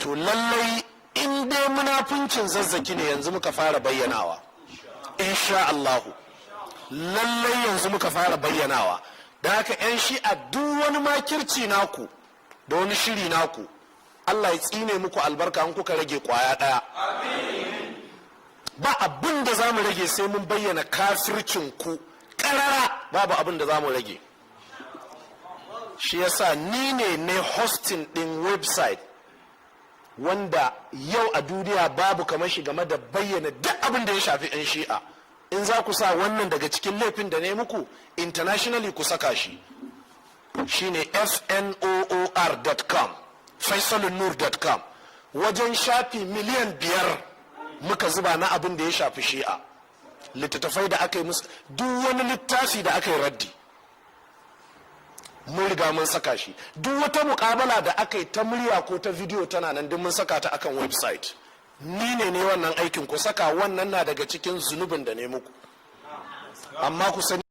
to lallai in dai munafincin Zazzaki ne yanzu muka fara bayyanawa, insha Allahu lallai yanzu muka fara bayyanawa. Da haka 'yan shi'a duk wani makirci naku da wani shiri naku Allah ya tsine muku albarka an kuka rage kwaya ɗaya. Ba abin da za mu rage sai mun bayyana kafircin ku ƙarara, babu abin da za mu rage. Shi yasa ni ne hosting ɗin website wanda yau a duniya babu kamar shi game da bayyana duk abin da ya shafi 'yan shi'a. In za ku sa wannan daga cikin laifin da ne muku internationally ku saka shi, shine fnoor.com, faisalunur.com. wajen shafi miliyan 5 muka zuba na abin da ya shafi shi'a, littattafai da aka yi musu, duk wani littafi da aka yi raddi mun riga mun saka shi, duk wata mukabala da aka yi ta murya ko ta video tana nan duk mun saka ta akan website. Ni ne wannan aikin, ku saka wannan na daga cikin zunubin da ne muku, amma ku sani